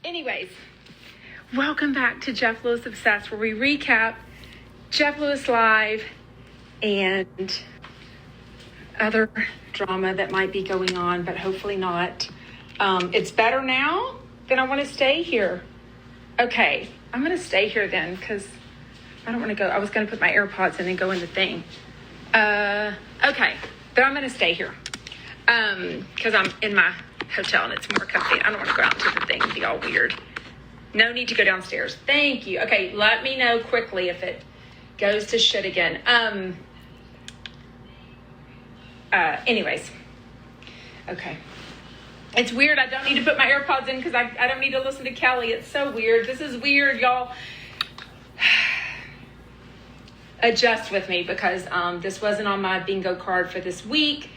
Anyways, welcome back to Jeff Lewis Obsessed, where we recap Jeff Lewis Live and other drama that might be going on, but hopefully not. It's better now. Then I want to stay here. Okay, I'm going to stay here then because I don't want to go. I was going to put my AirPods in and go in the thing. Okay, but I'm going to stay here because I'm in my hotel and it's more comfy. I don't want to go out into the thing and be all weird. No need to go downstairs. Thank you. Okay, let me know quickly if it goes to shit again. Anyways. Okay. It's weird. I don't need to put my AirPods in because I don't need to listen to Kelly. It's so weird. This is weird, y'all. Adjust with me because this wasn't on my bingo card for this week.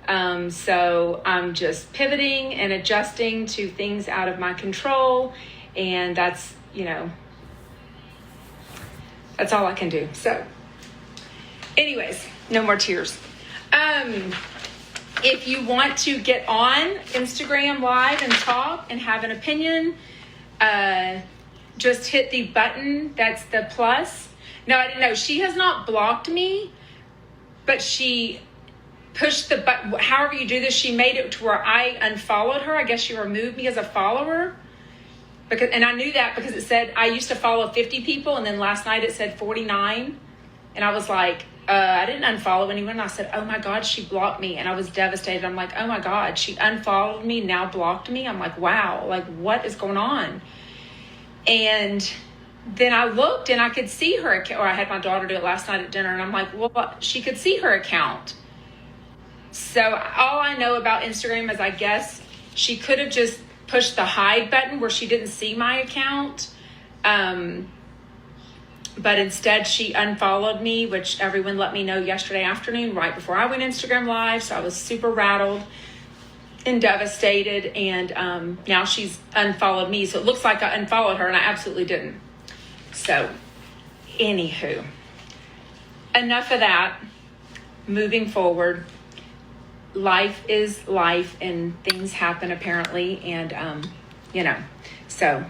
So I'm just pivoting and adjusting to things out of my control. And that's, that's all I can do. So anyways, no more tears. If you want to get on Instagram Live and talk and have an opinion, just hit the button. That's the plus. No, I didn't know. She has not blocked me, but she pushed the button. However you do this, she made it to where I unfollowed her. I guess she removed me as a follower. And I knew that because it said I used to follow 50 people, and then last night it said 49. And I was like, I didn't unfollow anyone. And I said, oh my God, she blocked me. And I was devastated. I'm like, oh my God, she unfollowed me, now blocked me. I'm like, wow, like what is going on? And then I looked and I could see her account, or I had my daughter do it last night at dinner. And I'm like, well, she could see her account. So all I know about Instagram is I guess she could have just pushed the hide button where she didn't see my account. But instead she unfollowed me, which everyone let me know yesterday afternoon right before I went Instagram Live. So I was super rattled and devastated. And now she's unfollowed me. So it looks like I unfollowed her and I absolutely didn't. So anywho, enough of that. Moving forward. Life is life and things happen apparently. And, so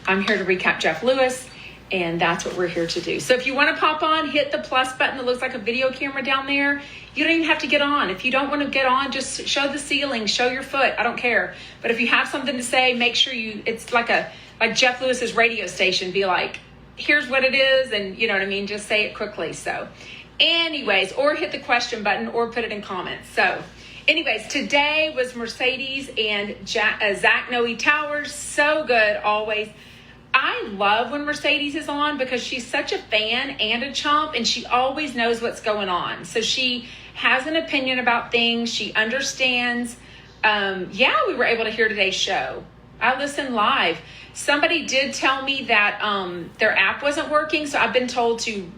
I'm here to recap Jeff Lewis. And that's what we're here to do. So if you want to pop on, hit the plus button that looks like a video camera down there. You don't even have to get on. If you don't want to get on, just show the ceiling, show your foot. I don't care. But if you have something to say, make sure it's like Jeff Lewis's radio station. Be like, here's what it is. And you know what I mean? Just say it quickly. So anyways, or hit the question button or put it in comments. So anyways, today was Mercedes and Zach Noe Towers. So good always. I love when Mercedes is on because she's such a fan and a chump and she always knows what's going on. So she has an opinion about things. She understands. We were able to hear today's show. I listened live. Somebody did tell me that their app wasn't working. So I've been told to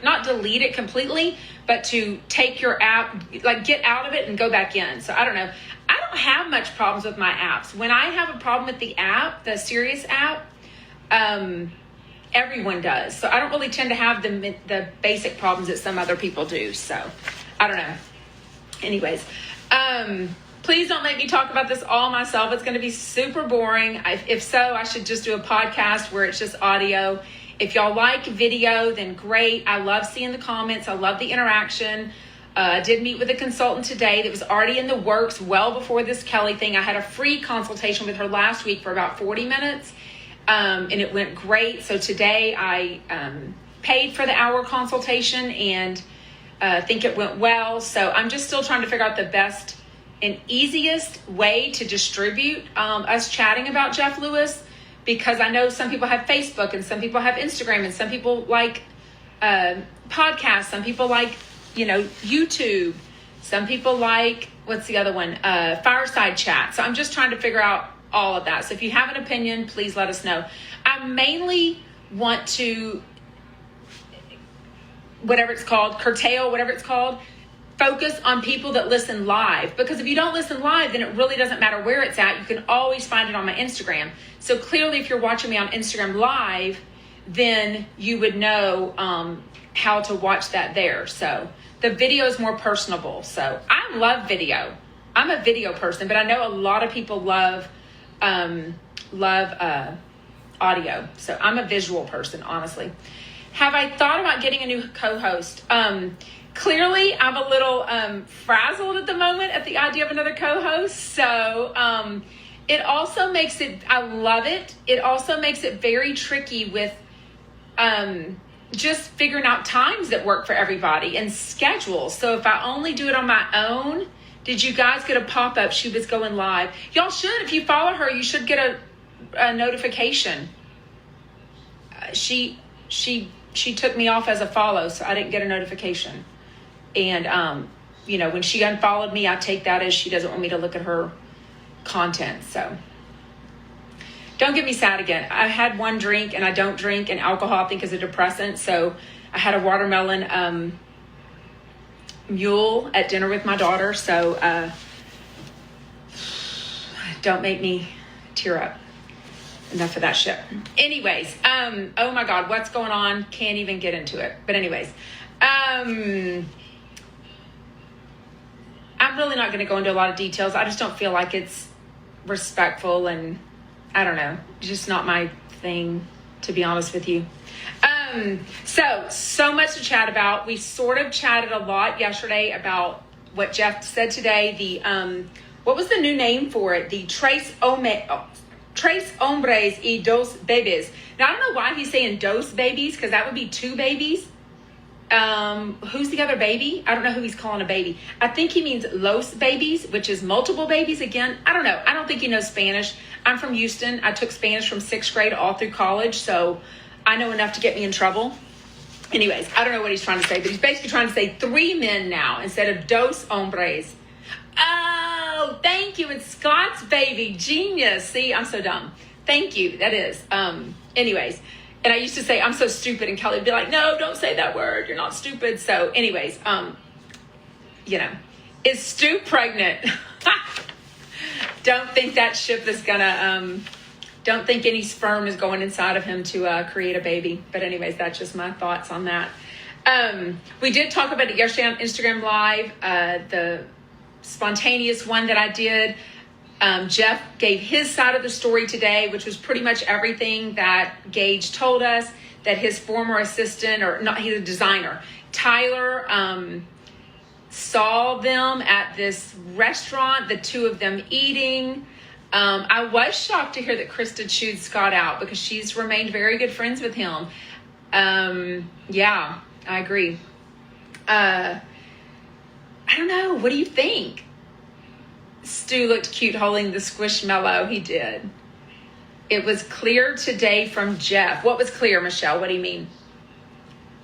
not delete it completely, but to take your app, like get out of it and go back in. So I don't know. I don't have much problems with my apps. When I have a problem with the app, the Sirius app, everyone does. So I don't really tend to have the basic problems that some other people do. So I don't know. Anyways, please don't make me talk about this all myself. It's going to be super boring. If so, I should just do a podcast where it's just audio. If y'all like video, then great. I love seeing the comments. I love the interaction. I did meet with a consultant today that was already in the works well before this Kelly thing. I had a free consultation with her last week for about 40 minutes. And it went great. So today I paid for the hour consultation and think it went well. So I'm just still trying to figure out the best and easiest way to distribute us chatting about Jeff Lewis, because I know some people have Facebook and some people have Instagram and some people like podcasts. Some people like, YouTube. Some people like, what's the other one? Fireside chat. So I'm just trying to figure out all of that. So if you have an opinion, please let us know. I mainly want to, curtail, whatever it's called, focus on people that listen live. Because if you don't listen live, then it really doesn't matter where it's at. You can always find it on my Instagram. So clearly, if you're watching me on Instagram live, then you would know how to watch that there. So the video is more personable. So I love video. I'm a video person, but I know a lot of people love love audio. So I'm a visual person, honestly. Have I thought about getting a new co-host? Clearly, I'm a little frazzled at the moment at the idea of another co-host. So it also makes it, I love it. It also makes it very tricky with just figuring out times that work for everybody and schedules. So if I only do it on my own, did you guys get a pop-up? She was going live. Y'all should, if you follow her, you should get a notification. She took me off as a follow, so I didn't get a notification. And, when she unfollowed me, I take that as she doesn't want me to look at her content. So don't get me sad again. I had one drink, and I don't drink, and alcohol I think is a depressant. So I had a watermelon mule at dinner with my daughter. So don't make me tear up. Enough of that shit. Anyways, oh my God, what's going on? Can't even get into it. But anyways, I'm really not going to go into a lot of details. I just don't feel like it's respectful, and I don't know, just not my thing, to be honest with you. So much to chat about. We sort of chatted a lot yesterday about what Jeff said today. The, what was the new name for it? The Tres hombres y dos bebés. Now, I don't know why he's saying dos babies, because that would be two babies. Who's the other baby? I don't know who he's calling a baby. I think he means los babies, which is multiple babies. Again, I don't know. I don't think he knows Spanish. I'm from Houston. I took Spanish from 6th grade all through college, so I know enough to get me in trouble. Anyways, I don't know what he's trying to say, but he's basically trying to say 3 men now instead of dos hombres. Oh, thank you. It's Scott's baby. Genius. See, I'm so dumb. Thank you. That is. Anyways, and I used to say, I'm so stupid. And Kelly would be like, no, don't say that word. You're not stupid. So anyways, is Stu pregnant? Don't think that ship is gonna, don't think any sperm is going inside of him to create a baby. But anyways, that's just my thoughts on that. We did talk about it yesterday on Instagram Live, the spontaneous one that I did. Jeff gave his side of the story today, which was pretty much everything that Gage told us, that his former assistant, or not, he's a designer, Tyler, saw them at this restaurant, the two of them eating. I was shocked to hear that Krista chewed Scott out, because she's remained very good friends with him. Yeah, I agree. I don't know. What do you think? Stu looked cute holding the squishmallow. He did. It was clear today from Jeff. What was clear, Michelle? What do you mean?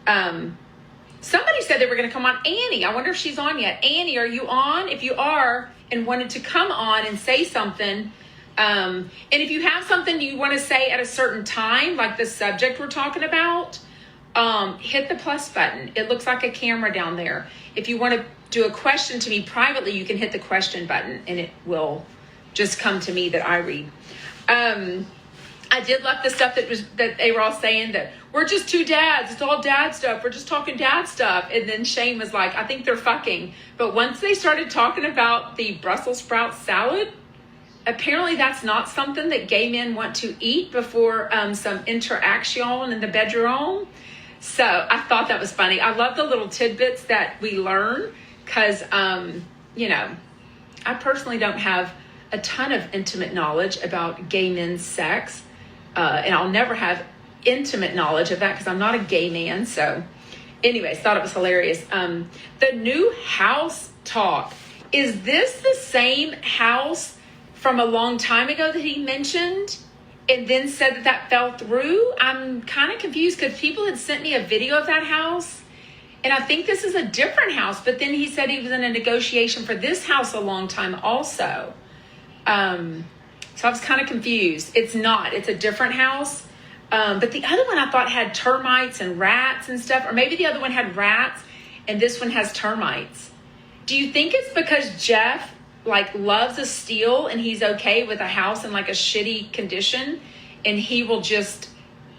Somebody said they were going to come on. Annie, I wonder if she's on yet. Annie, are you on? If you are and wanted to come on and say something, and if you have something you want to say at a certain time, like the subject we're talking about, hit the plus button. It looks like a camera down there. If you want to do a question to me privately, you can hit the question button and it will just come to me that I read. I did love the stuff that they were all saying, that we're just two dads. It's all dad stuff. We're just talking dad stuff. And then Shane was like, I think they're fucking. But once they started talking about the Brussels sprout salad, apparently that's not something that gay men want to eat before some interaction in the bedroom. So I thought that was funny. I love the little tidbits that we learn, because, I personally don't have a ton of intimate knowledge about gay men's sex. And I'll never have intimate knowledge of that because I'm not a gay man. So anyways, thought it was hilarious. The new house talk. Is this the same house from a long time ago that he mentioned and then said that fell through? I'm kind of confused, because people had sent me a video of that house. And I think this is a different house. But then he said he was in a negotiation for this house a long time also. So I was kind of confused. It's not. It's a different house. But the other one I thought had termites and rats and stuff. Or maybe the other one had rats and this one has termites. Do you think it's because Jeff loves a steal and he's okay with a house in a shitty condition, and he will just,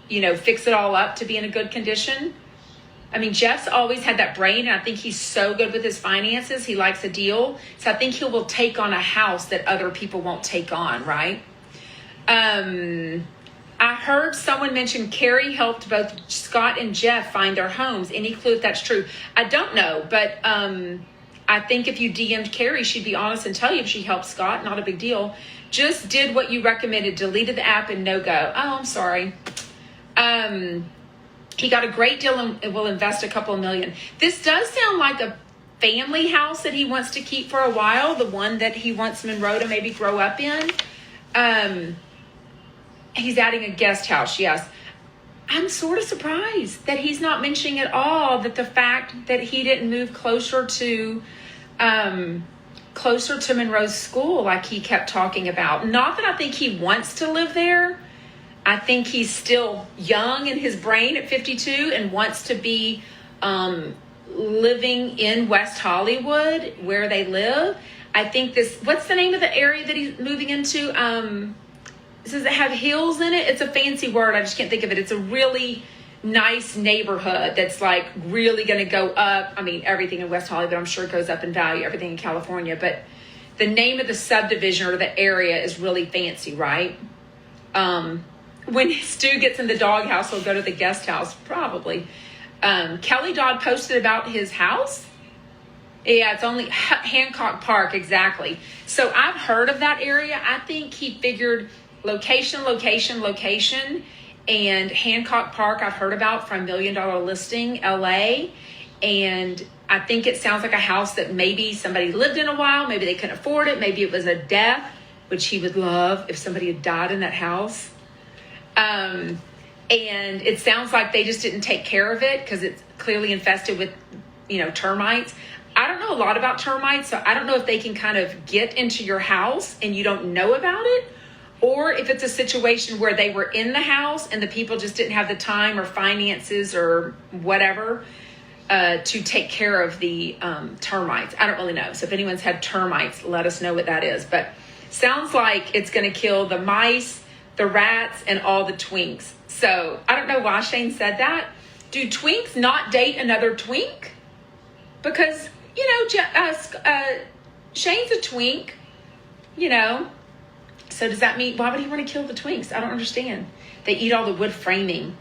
fix it all up to be in a good condition? I mean, Jeff's always had that brain, and I think he's so good with his finances. He likes a deal. So I think he will take on a house that other people won't take on, right? I heard someone mention Carrie helped both Scott and Jeff find their homes. Any clue if that's true? I don't know, but I think if you DM'd Carrie, she'd be honest and tell you if she helped Scott. Not a big deal. Just did what you recommended, deleted the app and no go. Oh, I'm sorry. He got a great deal and will invest a couple of million. This does sound like a family house that he wants to keep for a while, the one that he wants Monroe to maybe grow up in. He's adding a guest house, yes. I'm sort of surprised that he's not mentioning at all that the fact that he didn't move closer to Monroe's school like he kept talking about. Not that I think he wants to live there. I think he's still young in his brain at 52 and wants to be living in West Hollywood where they live. I think what's the name of the area that he's moving into? Does it have hills in it? It's a fancy word. I just can't think of it. It's a really nice neighborhood that's like really going to go up. I mean, everything in West Hollywood, I'm sure, goes up in value, everything in California. But the name of the subdivision or the area is really fancy, right? When Stu gets in the doghouse, he'll go to the guest house, probably. Kelly Dodd posted about his house. Yeah, it's only Hancock Park, exactly. So I've heard of that area. I think he figured location. And Hancock Park I've heard about from $1 Million Listing, LA. And I think it sounds like a house that maybe somebody lived in a while. Maybe they couldn't afford it. Maybe it was a death, which he would love if somebody had died in that house. And it sounds like they just didn't take care of it because it's clearly infested with, termites. I don't know a lot about termites, so I don't know if they can kind of get into your house and you don't know about it, or if it's a situation where they were in the house and the people just didn't have the time or finances or whatever to take care of the termites. I don't really know. So if anyone's had termites, let us know what that is. But sounds like it's going to kill the mice, the rats, and all the twinks. So I don't know why Shane said that. Do twinks not date another twink? Because, Shane's a twink, So does that mean, why would he want to kill the twinks? I don't understand. They eat all the wood framing.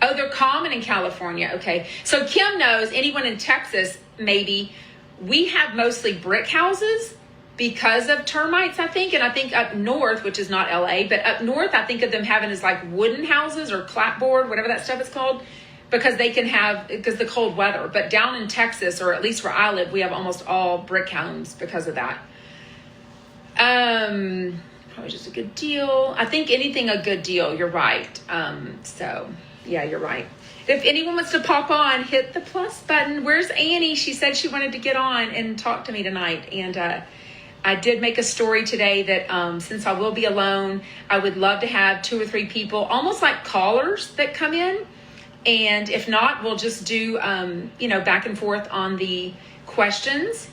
Oh, they're common in California. Okay. So Kim knows, anyone in Texas, maybe, we have mostly brick houses because of termites, I think. And I think up north, which is not LA, but up north, I think of them having as like wooden houses or clapboard, whatever that stuff is called, because the cold weather. But down in Texas, or at least where I live, we have almost all brick homes because of that. Probably just a good deal. I think anything a good deal, you're right. So yeah, you're right. If anyone wants to pop on, hit the plus button. Where's Annie? She said she wanted to get on and talk to me tonight. And I did make a story today that since I will be alone, I would love to have 2 or 3 people, almost like callers, that come in. And if not, we'll just do, back and forth on the questions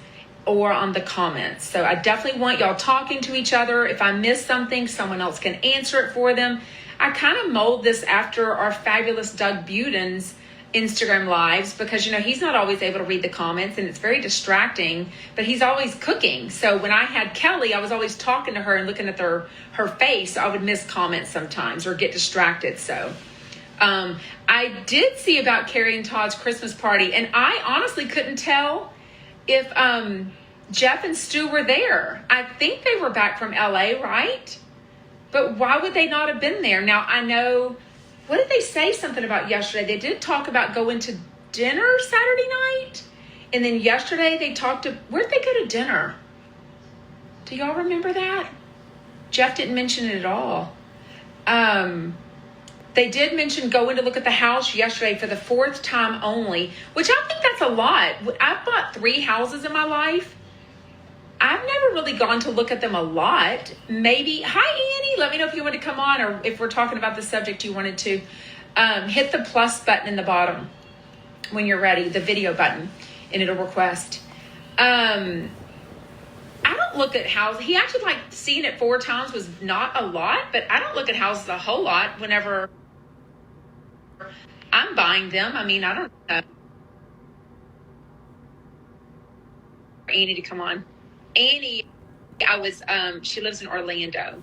or on the comments. So I definitely want y'all talking to each other. If I miss something, someone else can answer it for them. I kind of mold this after our fabulous Doug Buden's Instagram lives because, he's not always able to read the comments and it's very distracting, but he's always cooking. So when I had Kelly, I was always talking to her and looking at her face. So I would miss comments sometimes or get distracted. So I did see about Carrie and Todd's Christmas party, and I honestly couldn't tell if Jeff and Stu were there. I think they were back from LA, right? But why would they not have been there? Now, I know, what did they say something about yesterday? They did talk about going to dinner Saturday night. And then yesterday they where'd they go to dinner? Do y'all remember that? Jeff didn't mention it at all. They did mention going to look at the house yesterday for the 4th time only, which I think that's a lot. I've bought 3 houses in my life. I've never really gone to look at them a lot. Maybe, hi Annie, let me know if you want to come on or if we're talking about the subject you wanted to. Hit the plus button in the bottom when you're ready, the video button, and it'll request. I don't look at houses. He actually seeing it 4 times was not a lot, but I don't look at houses a whole lot whenever I'm buying them. I mean, I don't know. Annie to come on. Annie, she lives in Orlando.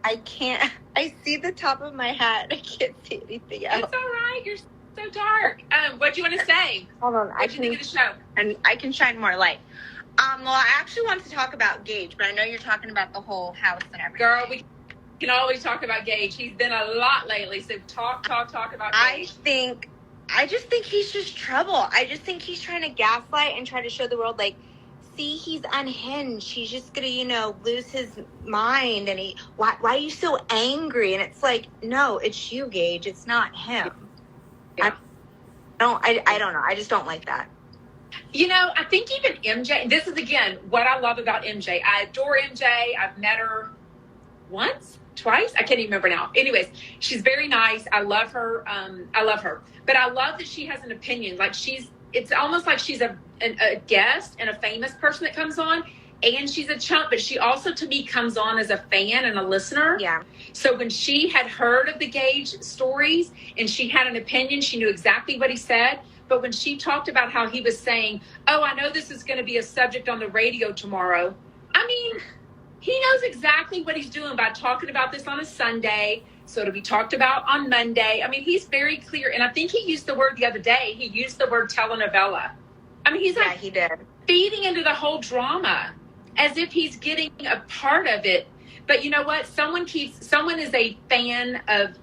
I can't. I see the top of my hat. I can't see anything else. It's all right. You're so dark. What do you want to say? Hold on. What do you think of the show? And I can shine more light. Well, I actually wanted to talk about Gage, but I know you're talking about the whole house and everything. Girl, we can always talk about Gage. He's been a lot lately, so talk about Gage. I just think he's just trouble. I just think he's trying to gaslight and try to show the world, like, see, he's unhinged. He's just gonna, lose his mind. And why are you so angry? And it's like, no, it's you, Gage. It's not him. Yeah. I don't know. I just don't like that. I think even MJ, this is, again, what I love about MJ. I adore MJ. I've met her once, twice. I can't even remember now. Anyways, she's very nice. I love her. But I love that she has an opinion. Like, it's almost like she's a guest and a famous person that comes on, and she's a chump, but she also, to me, comes on as a fan and a listener. Yeah. So when she had heard of the Gage stories and she had an opinion, she knew exactly what he said. But when she talked about how he was saying, oh, I know this is going to be a subject on the radio tomorrow. I mean, he knows exactly what he's doing by talking about this on a Sunday. So it'll be talked about on Monday. I mean, he's very clear. And I think he used the word the other day. He used the word telenovela. I mean, he's he did. Feeding into the whole drama as if he's getting a part of it. But you know what? Someone is a fan of,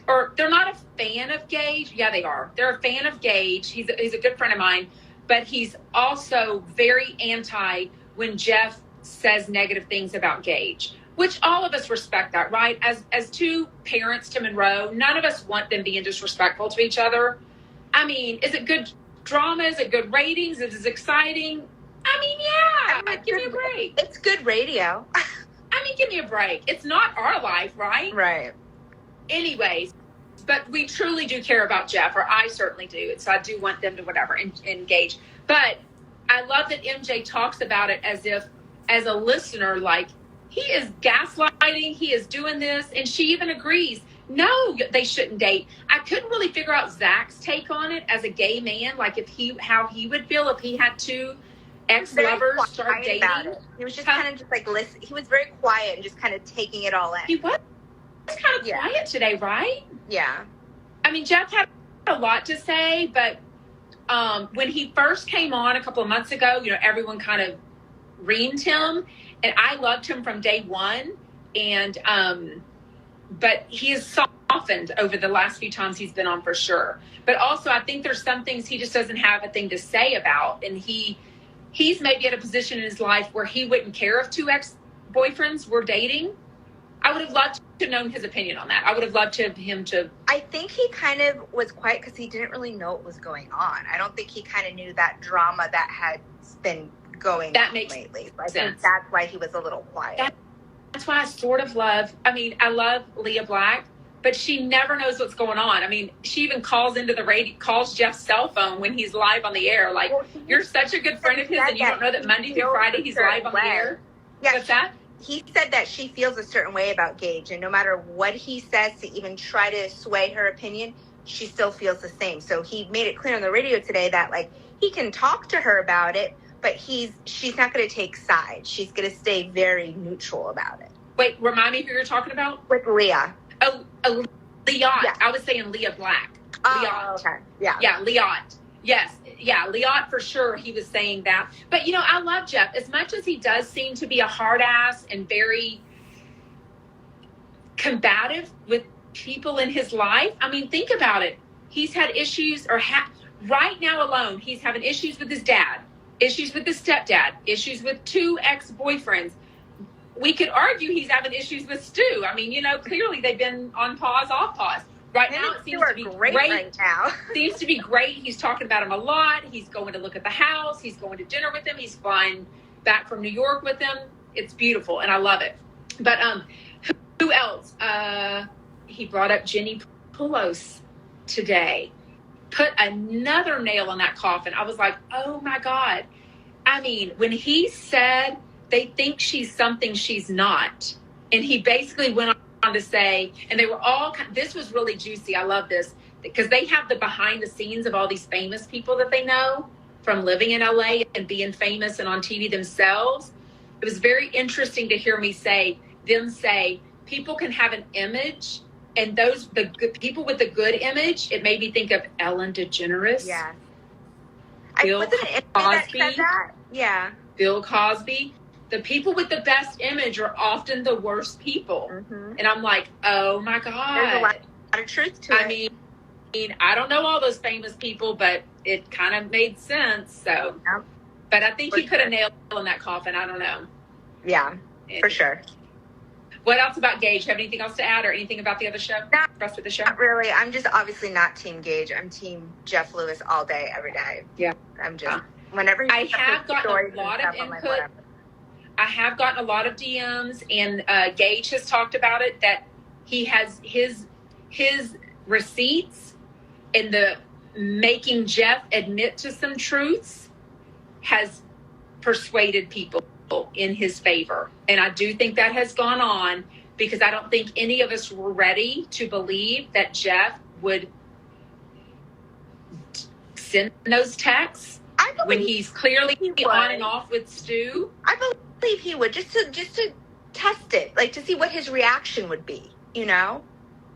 or they're not a fan of Gage. Yeah, they are. They're a fan of Gage. He's a good friend of mine, but he's also very anti when Jeff says negative things about Gage, which all of us respect that, right? As two parents to Monroe, none of us want them being disrespectful to each other. I mean, is it good drama? Is it good ratings? Is it exciting? I mean, yeah. Give me a break. It's good radio. I mean, give me a break. It's not our life, right? Right. Anyways, but we truly do care about Jeff, or I certainly do. And so I do want them to engage. But I love that MJ talks about it as if, as a listener, like, he is gaslighting, he is doing this, and she even agrees, no, they shouldn't date. I couldn't really figure out Zach's take on it as a gay man, like how he would feel if he had two ex-lovers start dating. He was just kind of just like, listen, he was very quiet and just kind of taking it all in. He was kind of quiet today, right? Yeah. I mean, Jeff had a lot to say, but when he first came on a couple of months ago, everyone kind of reamed him, and I loved him from day one. And but he has softened over the last few times he's been on, for sure. But also, I think there's some things he just doesn't have a thing to say about, and he's maybe at a position in his life where he wouldn't care if two ex-boyfriends were dating. I would have loved to have known his opinion on that. I would have loved him to. I think he kind of was quiet because he didn't really know what was going on. I don't think he kind of knew that drama that had been going on lately. I think that's why he was a little quiet. That's why I sort of love, I love Leah Black, but she never knows what's going on. I mean, she even calls into the radio, calls Jeff's cell phone when he's live on the air. Like, you're such a good friend of his, and you don't know that Monday through Friday he's live on the air? Yeah, what's that? He said that she feels a certain way about Gage, and no matter what he says to even try to sway her opinion, she still feels the same. So he made it clear on the radio today that, like, he can talk to her about it, but she's not going to take sides. She's going to stay very neutral about it. Wait, remind me who you're talking about? With Leah. Oh, Liat. Yeah. I was saying Leah Black. Oh, okay. Yeah. Yeah, Liat. Yes. Yeah, Liat for sure. He was saying that. But, I love Jeff. As much as he does seem to be a hard ass and very combative with people in his life, I mean, think about it. He's had issues, right now alone, he's having issues with his dad, issues with his stepdad, issues with two ex-boyfriends. We could argue he's having issues with Stu. I mean, clearly they've been on pause, off pause. Right now it seems to be great. Right now. Seems to be great. He's talking about him a lot. He's going to look at the house. He's going to dinner with him. He's flying back from New York with him. It's beautiful, and I love it. But who else? He brought up Jenny Poulos today. Put another nail in that coffin. I was like, oh, my God. I mean, when he said they think she's something she's not, and he basically went on to say, and they were all, this was really juicy. I love this because they have the behind the scenes of all these famous people that they know from living in LA and being famous and on TV themselves. It was very interesting to hear them say, people can have an image, and the good people with the good image, it made me think of Ellen DeGeneres. Yeah. Bill wasn't it that said that? Yeah. Bill Cosby. The people with the best image are often the worst people. Mm-hmm. And I'm like, oh my God. There's a lot of truth to it. I mean, I don't know all those famous people, but it kind of made sense. So, yeah. But I think he put a nail in that coffin. I don't know. Yeah, for sure. What else about Gage? Have anything else to add, or anything about the other show? Not, rest of the show? Not really. I'm just obviously not Team Gage. I'm Team Jeff Lewis all day, every day. Yeah. I'm just, whenever he I have gotten a lot of input. I have gotten a lot of DMs, and Gage has talked about it, that he has his receipts and the making Jeff admit to some truths has persuaded people in his favor. And I do think that has gone on, because I don't think any of us were ready to believe that Jeff would send those texts when he's clearly on and off with Stu. I believe he would, just to test it, like to see what his reaction would be, you know?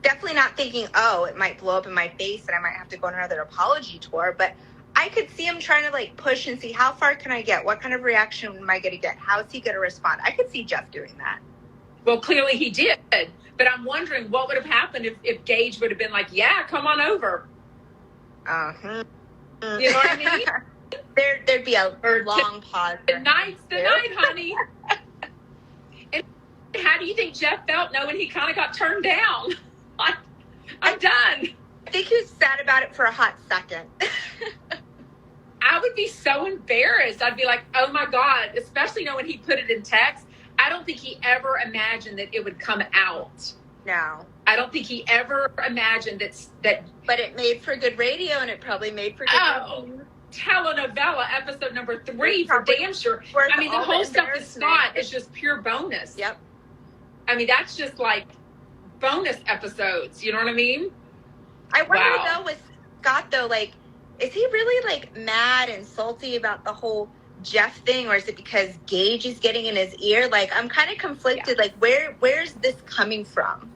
Definitely not thinking, oh, it might blow up in my face and I might have to go on another apology tour, but I could see him trying to like push and see how far can I get? What kind of reaction am I going to get? How is he going to respond? I could see Jeff doing that. Well, clearly he did, but I'm wondering what would have happened if Gage would have been like, yeah, come on over. Uh-huh. You know what I mean? There'd be a long pause. Tonight's the night, honey. And how do you think Jeff felt knowing he kind of got turned down? I'm done. I think he was sad about it for a hot second. I would be so embarrassed. I'd be like, oh my God, especially knowing he put it in text. I don't think he ever imagined that it would come out. No. I don't think he ever imagined that. But it made for good radio, and it probably made for good telenovela episode number 3 for damn sure. I mean, the whole stuff with Scott is just pure bonus. Yep. I mean, that's just like bonus episodes. You know what I mean? I wonder though with Scott though, like, is he really like mad and salty about the whole Jeff thing, or is it because Gage is getting in his ear? Like, I'm kind of conflicted. Yeah. Like, where's this coming from?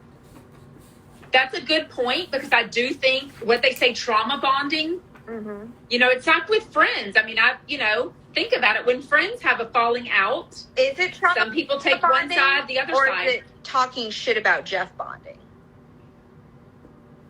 That's a good point, because I do think what they say, trauma bonding. Mm-hmm. You know, it's like with friends. I mean, think about it. When friends have a falling out, is it trauma? Some people take one side, the other or side. Or is it talking shit about Jeff bonding?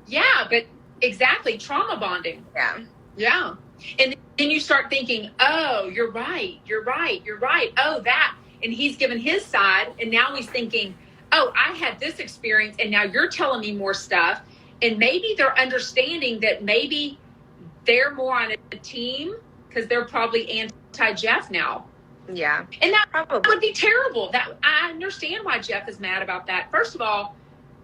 Yeah, but exactly, trauma bonding. Yeah. Yeah. And then you start thinking, oh, you're right. Oh, that. And he's given his side, and now he's thinking, oh, I had this experience, and now you're telling me more stuff. And maybe they're understanding that maybe they're more on a team because they're probably anti-Jeff now. Yeah. And that probably would be terrible. That I understand why Jeff is mad about that. First of all,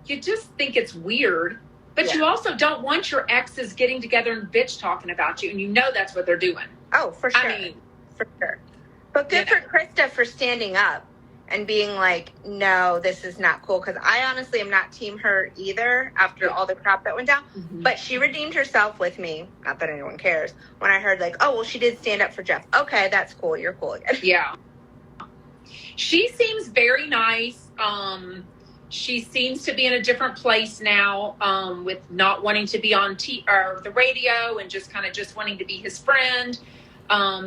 you just think it's weird. But you also don't want your exes getting together and bitch talking about you. And you know that's what they're doing. Oh, for sure. I mean, for sure. But good for Krista for standing up and being like, no, this is not cool. Because I honestly am not team her either after all the crap that went down. Mm-hmm. But she redeemed herself with me. Not that anyone cares. When I heard like, oh, well, she did stand up for Jeff. Okay, that's cool. You're cool again. Yeah. She seems very nice. She seems to be in a different place now, with not wanting to be on the radio and just kind of just wanting to be his friend.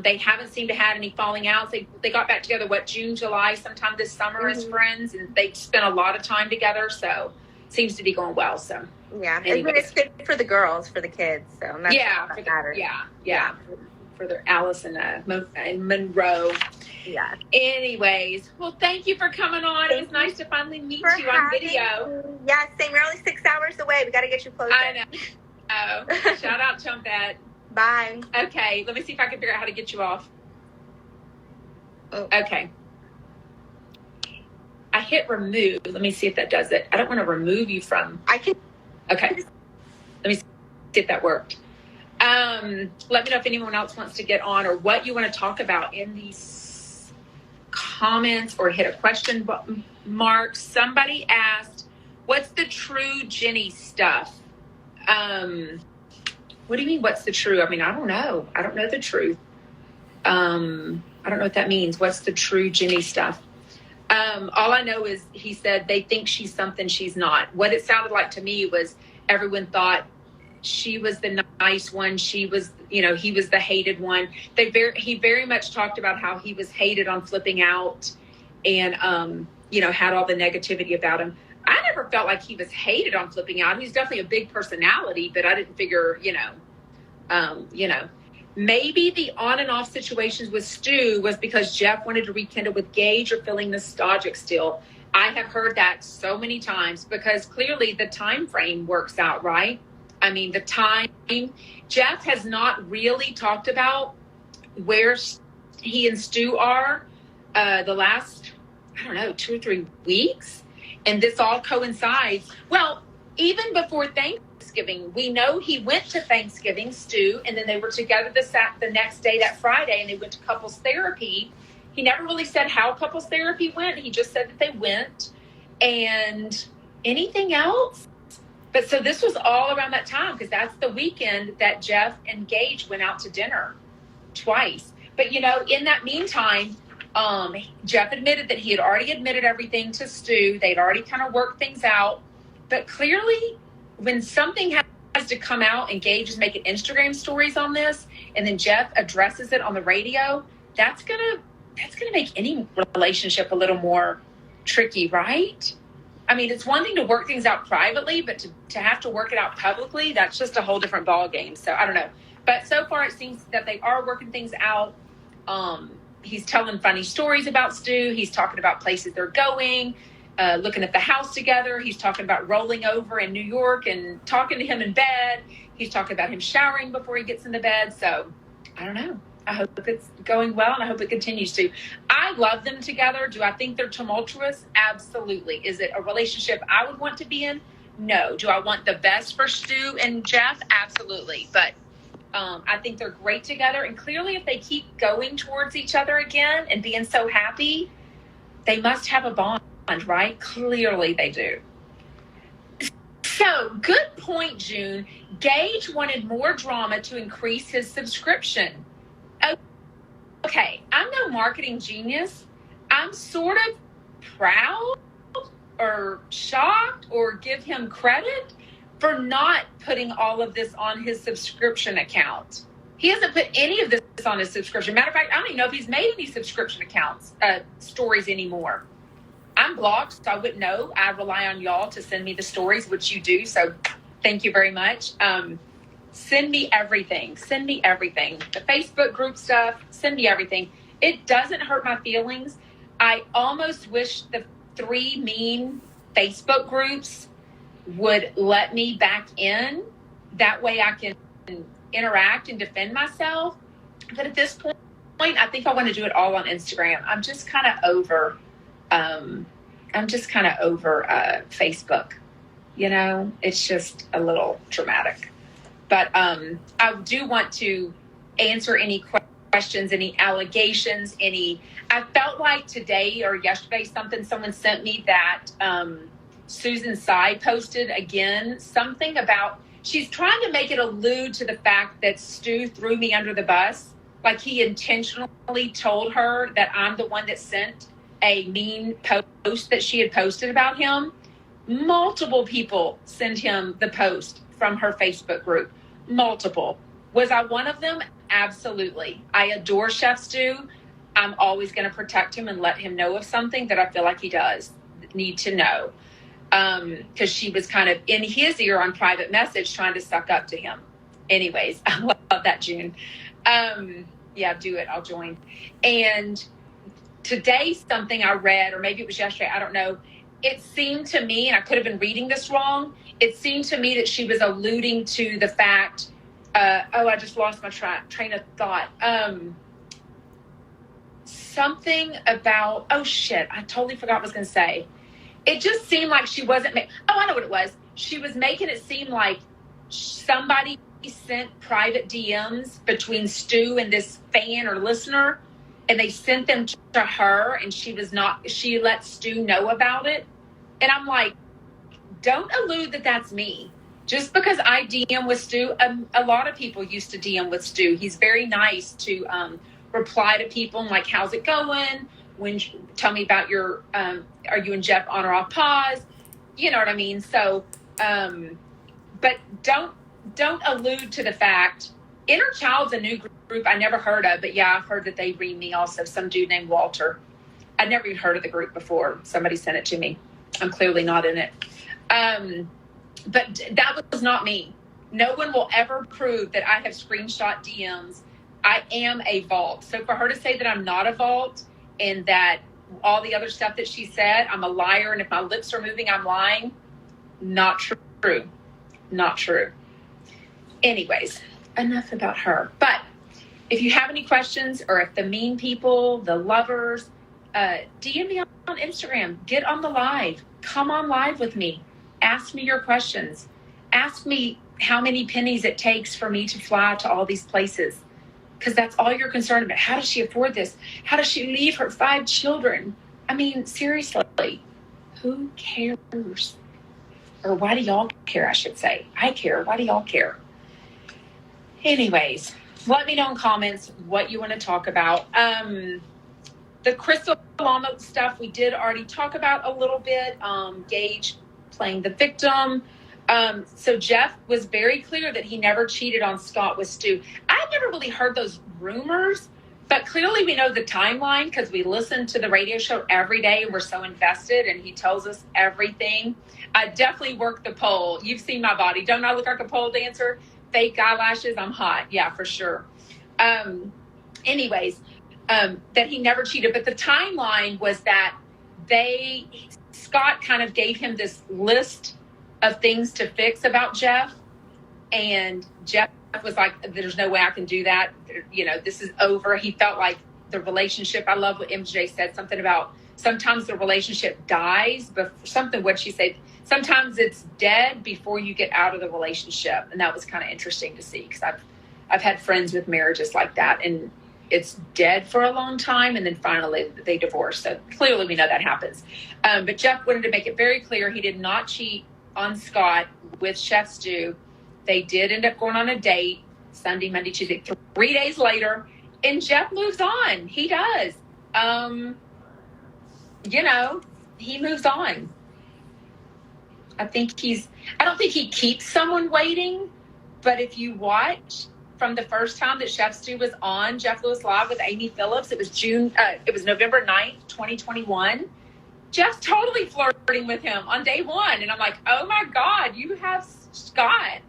They haven't seemed to have any falling outs. They got back together, June, July, sometime this summer mm-hmm. as friends, and they spent a lot of time together. So seems to be going well. So yeah, it's good for the girls, for the kids. So that's that matters. Yeah. For their Alice and Monroe. Yeah. Anyways, well, thank you for coming on. It was nice to finally meet you on video. Yeah, same. We're only 6 hours away. We got to get you closer. I know. Shout out, Chumpette. Bye. Okay, let me see if I can figure out how to get you off. Oh. Okay. I hit remove. Let me see if that does it. I don't want to remove you from. I can. Okay. Let me see if that worked. Let me know if anyone else wants to get on or what you want to talk about in these comments, or hit a question mark. Somebody asked, what's the true Jenny stuff? What do you mean, what's the true? I mean, I don't know. I don't know the truth. I don't know what that means. What's the true Jenny stuff? All I know is he said they think she's something she's not. What it sounded like to me was everyone thought she was the nice one. She was, he was the hated one. He very much talked about how he was hated on Flipping Out and, had all the negativity about him. I never felt like he was hated on Flipping Out. He's definitely a big personality, but I didn't figure, maybe the on and off situations with Stu was because Jeff wanted to rekindle with Gage or feeling nostalgic still. I have heard that so many times because clearly the time frame works out, right? I mean, the time, Jeff has not really talked about where he and Stu are the last, 2 or 3 weeks. And this all coincides. Well, even before Thanksgiving, we know he went to Thanksgiving, Stu, and then they were together the next day, that Friday, and they went to couples therapy. He never really said how couples therapy went. He just said that they went. And anything else? But so this was all around that time because that's the weekend that Jeff and Gage went out to dinner twice. But, in that meantime, Jeff admitted that he had already admitted everything to Stu. They'd already kind of worked things out. But clearly, when something has to come out and Gage is making Instagram stories on this, and then Jeff addresses it on the radio, that's gonna make any relationship a little more tricky, right? I mean, it's one thing to work things out privately, but to have to work it out publicly, that's just a whole different ballgame. So I don't know. But so far, it seems that they are working things out. He's telling funny stories about Stu. He's talking about places they're going, looking at the house together. He's talking about rolling over in New York and talking to him in bed. He's talking about him showering before he gets into bed. So I don't know. I hope it's going well, and I hope it continues to. I love them together. Do I think they're tumultuous? Absolutely. Is it a relationship I would want to be in? No. Do I want the best for Stu and Jeff? Absolutely. But I think they're great together. And clearly, if they keep going towards each other again and being so happy, they must have a bond, right? Clearly they do. So, good point, June. Gage wanted more drama to increase his subscription. Okay, I'm no marketing genius. I'm sort of proud or shocked or give him credit for not putting all of this on his subscription account. He hasn't put any of this on his subscription. Matter of fact, I don't even know if he's made any subscription accounts, stories anymore. I'm blocked, so I wouldn't know. I rely on y'all to send me the stories, which you do. So thank you very much. Send me everything. Send me everything. The Facebook group stuff, send me everything. It doesn't hurt my feelings. I almost wish the 3 mean Facebook groups would let me back in. That way I can interact and defend myself. But at this point, I think I want to do it all on Instagram. I'm just kind of over Facebook. It's just a little dramatic. But I do want to answer any questions, any allegations, I felt like today or yesterday someone sent me that Susan Tsai posted again something about, she's trying to make it allude to the fact that Stu threw me under the bus. Like he intentionally told her that I'm the one that sent a mean post that she had posted about him. Multiple people sent him the post from her Facebook group. Multiple. Was I one of them? Absolutely. I adore Chef Stu. I'm always going to protect him and let him know of something that I feel like he does need to know. Because she was kind of in his ear on private message trying to suck up to him. Anyways, I love that, June. Yeah, do it. I'll join. And today something I read, or maybe it was yesterday, I don't know. It seemed to me, and I could have been reading this wrong, it seemed to me that she was alluding to the fact, I just lost my train of thought. Something about, I totally forgot what I was going to say. It just seemed like she wasn't, I know what it was. She was making it seem like somebody sent private DMs between Stu and this fan or listener, and they sent them to her, and she let Stu know about it. And I'm like, don't allude that that's me. Just because I DM with Stu, a lot of people used to DM with Stu. He's very nice to reply to people and like, how's it going? tell me about your, are you and Jeff on or off pause? You know what I mean? So, but don't allude to the fact, Inner Child's a new group I never heard of, but yeah, I've heard that they read me also, some dude named Walter. I'd never even heard of the group before. Somebody sent it to me. I'm clearly not in it. But that was not me. No one will ever prove that I have screenshot DMs. I am a vault. So for her to say that I'm not a vault and that all the other stuff that she said, I'm a liar, and if my lips are moving, I'm lying, not true. Not true. Anyways, enough about her. But if you have any questions, or if the mean people, the lovers, DM me on Instagram. Get on the live. Come on live with me. Ask me your questions. Ask me how many pennies it takes for me to fly to all these places. Because that's all you're concerned about. How does she afford this? How does she leave her 5 children? I mean, seriously, who cares? Or why do y'all care, I should say. I care. Why do y'all care? Anyways, let me know in comments what you want to talk about. The Crystal Llama stuff we did already talk about a little bit. Gage playing the victim. So Jeff was very clear that he never cheated on Scott with Stu. I've never really heard those rumors, but clearly we know the timeline because we listen to the radio show every day and we're so invested, and he tells us everything. I definitely work the pole. You've seen my body. Don't I look like a pole dancer? Fake eyelashes. I'm hot. Yeah, for sure. Anyways, that he never cheated. But the timeline was that Scott kind of gave him this list of things to fix about Jeff. And Jeff was like, there's no way I can do that. You know, this is over. He felt like the relationship, I love what MJ said, something about sometimes the relationship dies, but what'd she say? Sometimes it's dead before you get out of the relationship. And that was kind of interesting to see, because I've had friends with marriages like that, and it's dead for a long time, and then finally they divorce. So clearly we know that happens. But Jeff wanted to make it very clear he did not cheat on Scott with Chef Stu. They did end up going on a date Sunday, Monday, Tuesday, 3 days later, and Jeff moves on. He does. You know, he moves on. I don't think he keeps someone waiting, but if you watch from the first time that Chef Stu was on Jeff Lewis Live with Amy Phillips, it was November 9th, 2021. Jeff's totally flirting with him on day one. And I'm like, oh my God, you have Scott.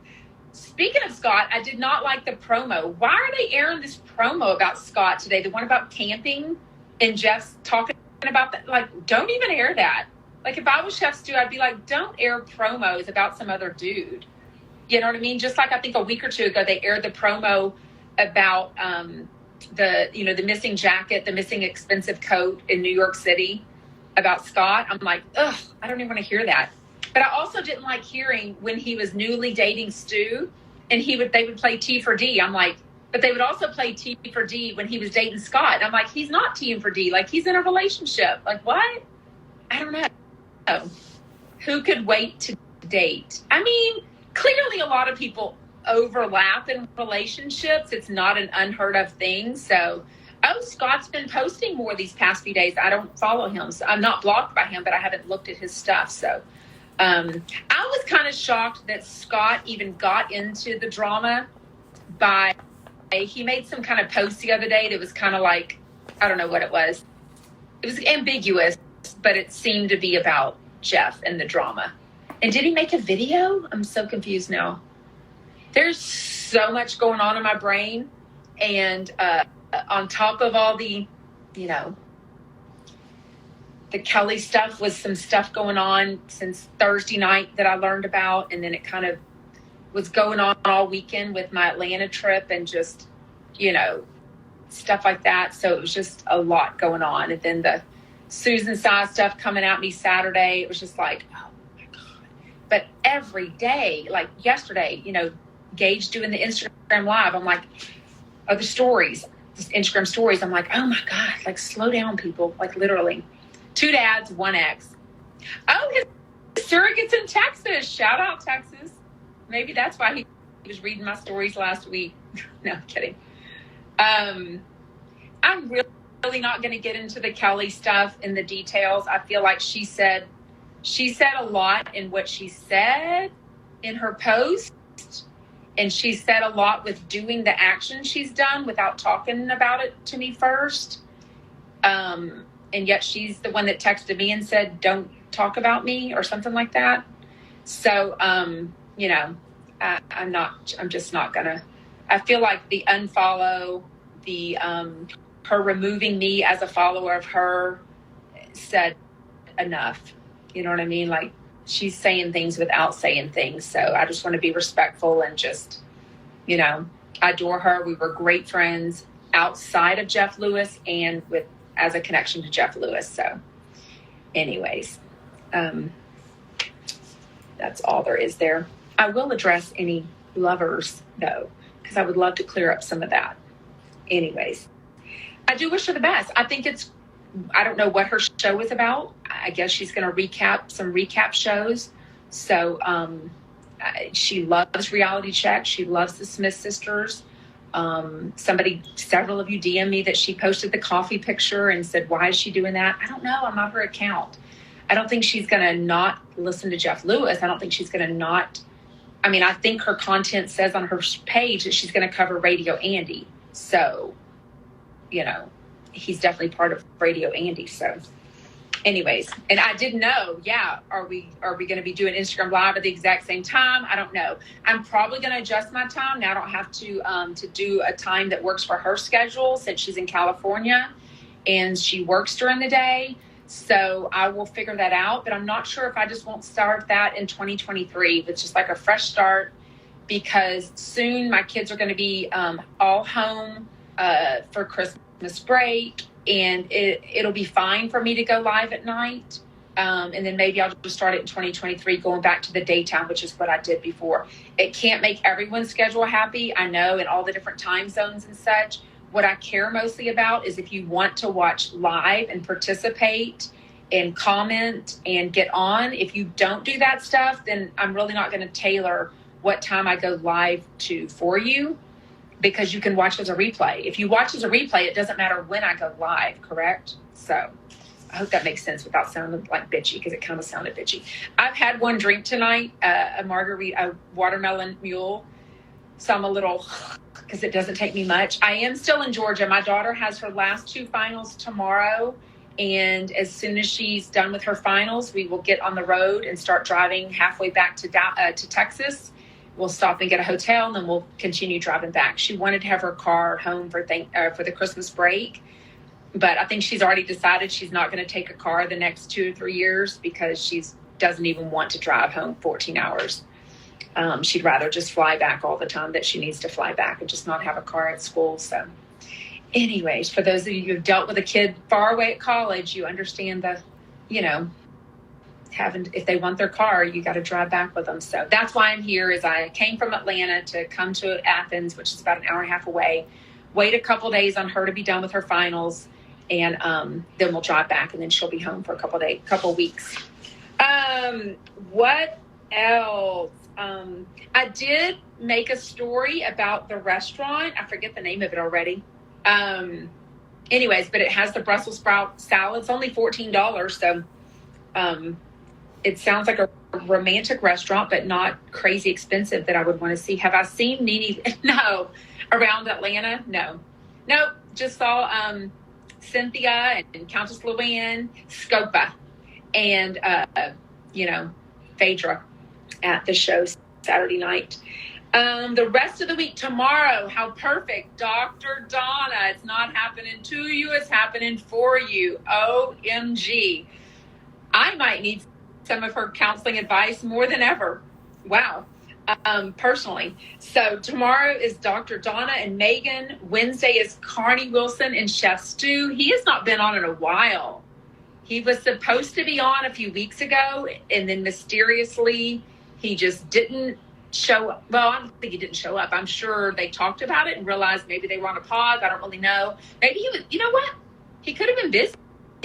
Speaking of Scott, I did not like the promo. Why are they airing this promo about Scott today? The one about camping, and Jeff's talking about that. Like, don't even air that. Like, if I was Chef Stu, I'd be like, don't air promos about some other dude. You know what I mean? Just like I think a week or two ago, they aired the promo about the missing jacket, the missing expensive coat in New York City about Scott. I'm like, ugh, I don't even want to hear that. But I also didn't like hearing when he was newly dating Stu, and they would play T for D. I'm like, but they would also play T for D when he was dating Scott. And I'm like, he's not T for D. Like, he's in a relationship. Like, what? I don't know. Who could wait to date? I mean, clearly a lot of people overlap in relationships. It's not an unheard of thing. So, Scott's been posting more these past few days. I don't follow him, so I'm not blocked by him, but I haven't looked at his stuff. So I was kind of shocked that Scott even got into the drama he made some kind of post the other day that was kind of like, I don't know what it was. It was ambiguous, but it seemed to be about Jeff and the drama. And did he make a video? I'm so confused now. There's so much going on in my brain. And on top of all the, the Kelly stuff, was some stuff going on since Thursday night that I learned about. And then it kind of was going on all weekend with my Atlanta trip and just, stuff like that. So it was just a lot going on. And then the Susan Size stuff coming at me Saturday, it was just like, oh my God. But every day, like yesterday, Gage doing the Instagram Live, I'm like, the stories, just Instagram stories, I'm like, oh my God, like, slow down, people. Like, literally 2 dads, 1 ex. Oh, his surrogate's in Texas. Shout out, Texas. Maybe that's why he was reading my stories last week. No, I'm kidding. I'm really really not going to get into the Kelly stuff and the details. I feel like she said a lot in what she said in her post, and she said a lot with doing the action she's done without talking about it to me first. And yet she's the one that texted me and said, "Don't talk about me," or something like that. So, you know, I'm just not gonna. I feel like the unfollow, her removing me as a follower of her said enough. You know what I mean? Like, she's saying things without saying things. So I just want to be respectful and just, you know, I adore her. We were great friends outside of Jeff Lewis and as a connection to Jeff Lewis. So anyways, that's all there is there. I will address any lovers though, because I would love to clear up some of that. Anyways, I do wish her the best. I think I don't know what her show is about. I guess she's going to recap some recap shows. So she loves reality check. She loves the Smith sisters. Several of you DM me that she posted the coffee picture and said, "Why is she doing that?" I don't know. I'm not her account. I don't think she's going to not listen to Jeff Lewis. I don't think she's going to not. I mean, I think her content says on her page that she's going to cover Radio Andy. So, you know, he's definitely part of Radio Andy. So anyways, and I didn't know, are we going to be doing Instagram Live at the exact same time? I don't know. I'm probably going to adjust my time. Now I don't have to do a time that works for her schedule since she's in California and she works during the day. So I will figure that out, but I'm not sure if I just won't start that in 2023 with just like a fresh start, because soon my kids are going to be all home for Christmas break, and it'll be fine for me to go live at night. And then maybe I'll just start it in 2023, going back to the daytime, which is what I did before. It can't make everyone's schedule happy, I know, in all the different time zones and such. What I care mostly about is if you want to watch live and participate and comment and get on. If you don't do that stuff, then I'm really not going to tailor what time I go live to for you, because you can watch as a replay. If you watch as a replay, it doesn't matter when I go live, correct? So I hope that makes sense without sounding like bitchy, because it kind of sounded bitchy. I've had one drink tonight, a margarita, a watermelon mule. So I'm a little, because it doesn't take me much. I am still in Georgia. My daughter has her last 2 finals tomorrow. And as soon as she's done with her finals, we will get on the road and start driving halfway back to Texas. We'll stop and get a hotel, and then we'll continue driving back. She wanted to have her car home for the Christmas break. But I think she's already decided she's not going to take a car the next 2 or 3 years, because she doesn't even want to drive home 14 hours. She'd rather just fly back all the time that she needs to fly back and just not have a car at school. So anyways, for those of you who've dealt with a kid far away at college, you understand if they want their car, you got to drive back with them. So that's why I'm here. Is I came from Atlanta to come to Athens, which is about an hour and a half away, wait a couple days on her to be done with her finals. And then we'll drive back, and then she'll be home for a couple weeks. What else? I did make a story about the restaurant. I forget the name of it already. Anyways, but it has the Brussels sprout salad. It's only $14. So it sounds like a romantic restaurant, but not crazy expensive that I would want to see. Have I seen Nene? No. Around Atlanta? No. Nope. Just saw Cynthia and Countess Luann, Scopa, and Phaedra at the show Saturday night. The rest of the week, tomorrow, how perfect. Dr. Donna, it's not happening to you, it's happening for you. OMG. I might need some of her counseling advice more than ever. Wow. Personally. So tomorrow is Dr. Donna and Megan. Wednesday is Carney Wilson and Chef Stu. He has not been on in a while. He was supposed to be on a few weeks ago, and then mysteriously he just didn't show up. Well, I don't think he didn't show up. I'm sure they talked about it and realized maybe they were on a pause. I don't really know. Maybe he was, you know what? He could have been busy,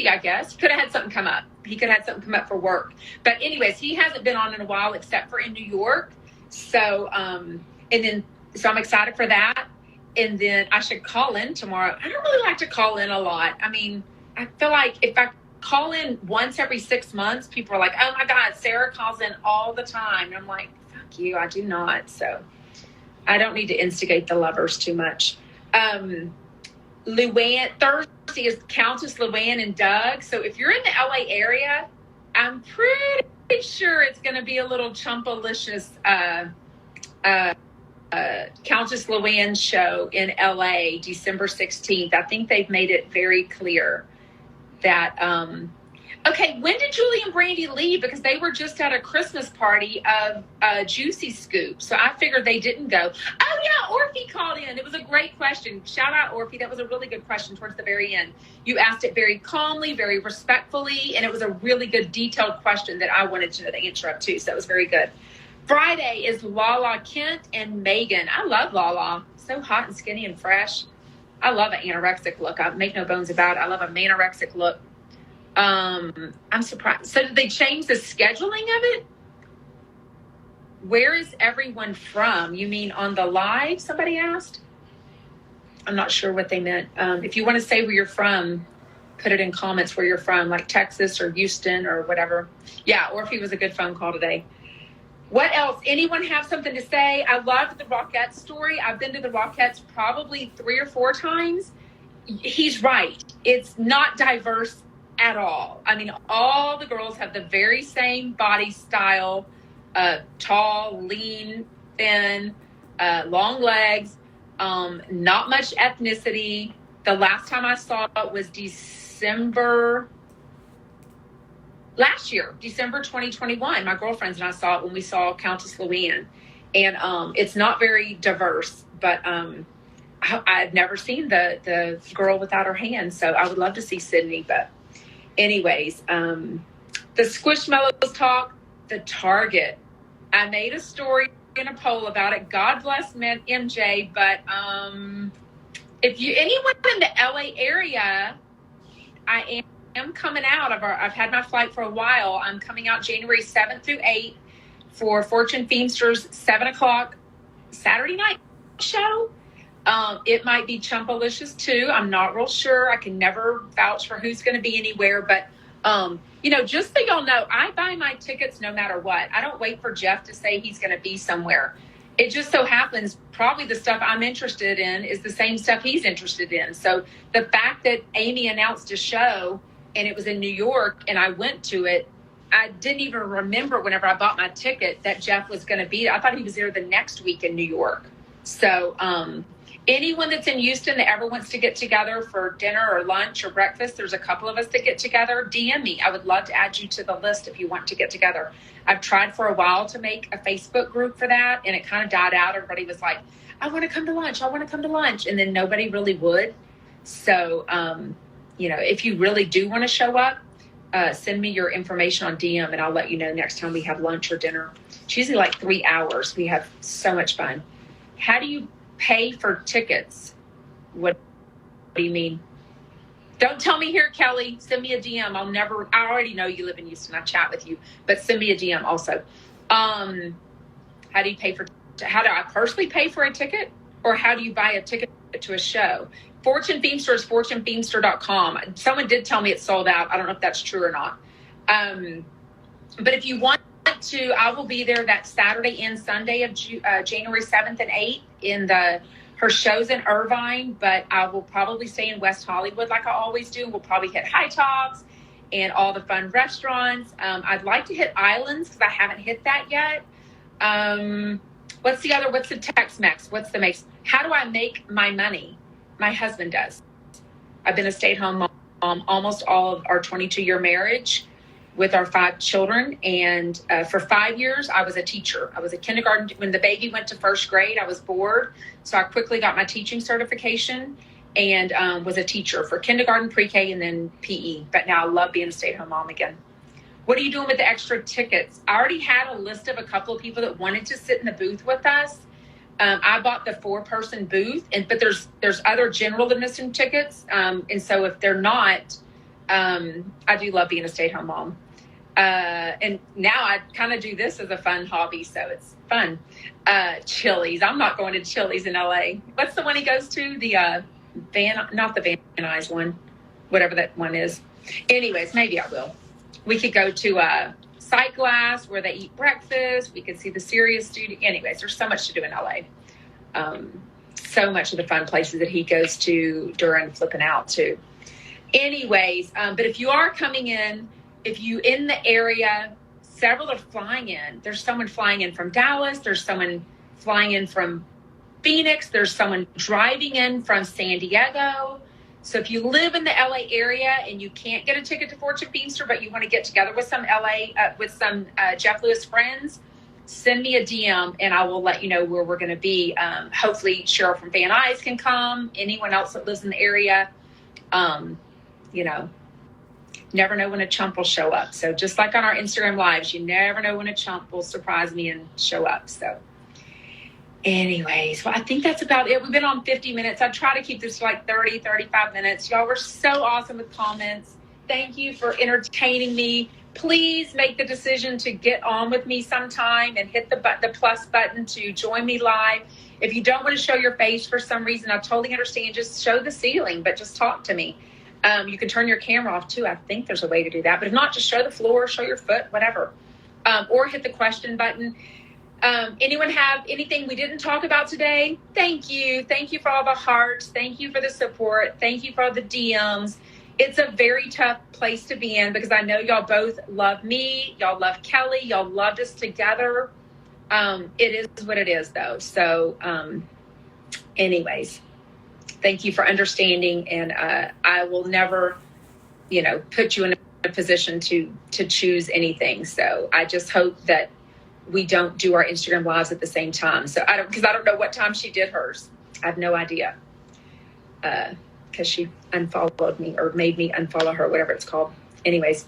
I guess. Could have had something come up. He could have had something come up for work. But anyways, he hasn't been on in a while except for in New York. So, so I'm excited for that. And then I should call in tomorrow. I don't really like to call in a lot. I mean, I feel like if I call in once every 6 months, people are like, oh my God, Sarah calls in all the time. And I'm like, fuck you, I do not. So I don't need to instigate the lovers too much. Luann, Thursday is Countess Luann and Doug. So if you're in the LA area, I'm pretty sure it's going to be a little chumpalicious Countess Luann show in LA, December 16th. I think they've made it very clear that, okay, when did Julie and Brandy leave? Because they were just at a Christmas party of Juicy Scoop. So I figured they didn't go. Oh yeah, Orphe called in. It was a great question. Shout out Orphe. That was a really good question towards the very end. You asked it very calmly, very respectfully, and it was a really good detailed question that I wanted to know the answer of too. So it was very good. Friday is Lala Kent and Megan. I love Lala. So hot and skinny and fresh. I love an anorexic look. I make no bones about it. I love a manorexic look. I'm surprised. So did they change the scheduling of it? Where is everyone from? You mean on the live? Somebody asked. I'm not sure what they meant. If you want to say where you're from, put it in comments where you're from, like Texas or Houston or whatever. Yeah, Orphe was a good phone call today. What else? Anyone have something to say? I loved the Rockettes story. I've been to the Rockettes probably 3 or 4 times. He's right. It's not diverse at all. I mean, all the girls have the very same body style, tall, lean, thin, long legs, not much ethnicity. The last time I saw it was last year, December 2021. My girlfriends and I saw it when we saw Countess Luann. And it's not very diverse, but I've never seen the girl without her hands. So I would love to see Sydney. But anyways, the Squishmallows talk, the Target. I made a story in a poll about it. God bless MJ. But if anyone in the LA area, I am coming out of I've had my flight for a while. I'm coming out January 7th through 8th for Fortune Feimster's 7:00 Saturday night show. It might be Chumpalicious too. I'm not real sure. I can never vouch for who's going to be anywhere, but just so y'all know, I buy my tickets no matter what. I don't wait for Jeff to say he's going to be somewhere. It just so happens probably the stuff I'm interested in is the same stuff he's interested in. So the fact that Amy announced a show and it was in New York and I went to it, I didn't even remember whenever I bought my ticket that Jeff was going to be there. I thought he was there the next week in New York. So anyone that's in Houston that ever wants to get together for dinner or lunch or breakfast, there's a couple of us that get together. DM me. I would love to add you to the list if you want to get together. I've tried for a while to make a Facebook group for that, and it kind of died out. Everybody was like, I want to come to lunch. I want to come to lunch. And then nobody really would. So, if you really do want to show up, send me your information on DM, and I'll let you know next time we have lunch or dinner. It's usually like 3 hours. We have so much fun. How do you pay for tickets? What do you mean? Don't tell me here, Kelly. Send me a DM. I already know you live in Houston. I chat with you, but send me a DM also. How do I personally pay for a ticket, or how do you buy a ticket to a show? Fortune Feimster is fortunefeimster.com. Someone did tell me it's sold out. I don't know if that's true or not. But if you want to, I will be there that Saturday and Sunday of January 7th and 8th her show's in Irvine, but I will probably stay in West Hollywood like I always do. We'll probably hit High Tops and all the fun restaurants. I'd like to hit Islands because I haven't hit that yet. What's the Tex-Mex? What's the mix? How do I make my money? My husband does. I've been a stay-at-home mom almost all of our 22-year marriage with our 5 children. And for 5 years, I was a teacher. I was a kindergarten. When the baby went to 1st grade, I was bored. So I quickly got my teaching certification and was a teacher for kindergarten, pre-K, and then PE. But now I love being a stay-at-home mom again. What are you doing with the extra tickets? I already had a list of a couple of people that wanted to sit in the booth with us. I bought the 4-person booth, but there's other general admission tickets. And so if they're not, I do love being a stay-at-home mom. And now I kind of do this as a fun hobby, so it's fun. Chili's. I'm not going to Chili's in LA. What's the one he goes to? The not the Van Nuys one, whatever that one is. Anyways, maybe I will. We could go to Sight Glass where they eat breakfast. We could see the Sirius studio. Anyways, there's so much to do in LA. So much of the fun places that he goes to during flipping out too. Anyways, but if you are coming in, if you in the area, several are flying in. There's someone flying in from Dallas. There's someone flying in from Phoenix. There's someone driving in from San Diego. So if you live in the LA area and you can't get a ticket to Fortune Feimster, but you want to get together with some Jeff Lewis friends, send me a DM and I will let you know where we're going to be. Hopefully Cheryl from Van Nuys can come. Anyone else that lives in the area, never know when a chump will show up. So just like on our Instagram lives, you never know when a chump will surprise me and show up. So anyways, well, I think that's about it. We've been on 50 minutes. I try to keep this to like 30, 35 minutes. Y'all were so awesome with comments. Thank you for entertaining me. Please make the decision to get on with me sometime and hit the plus button to join me live. If you don't want to show your face for some reason, I totally understand. Just show the ceiling, but just talk to me. You can turn your camera off too. I think there's a way to do that. But if not, just show the floor, show your foot, whatever. Or hit the question button. Anyone have anything we didn't talk about today? Thank you. Thank you for all the hearts. Thank you for the support. Thank you for all the DMs. It's a very tough place to be in because I know y'all both love me. Y'all love Kelly. Y'all loved us together. It is what it is though. So anyways. Thank you for understanding, and I will never, put you in a position to choose anything. So I just hope that we don't do our Instagram lives at the same time. So I don't know what time she did hers. I have no idea because she unfollowed me or made me unfollow her, whatever it's called. Anyways,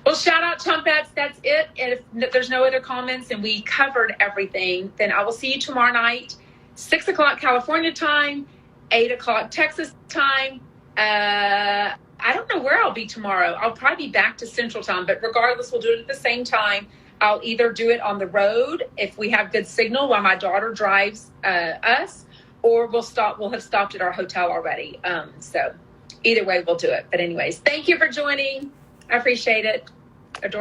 well, shout out Chumpettes. That's it. And if there's no other comments and we covered everything, then I will see you tomorrow night, 6 o'clock California time. 8 o'clock Texas time. I don't know where I'll be tomorrow. I'll probably be back to Central time, but regardless, we'll do it at the same time. I'll either do it on the road if we have good signal while my daughter drives us, or we'll have stopped at our hotel already. So either way, we'll do it. But anyways, thank you for joining. I appreciate it. Adore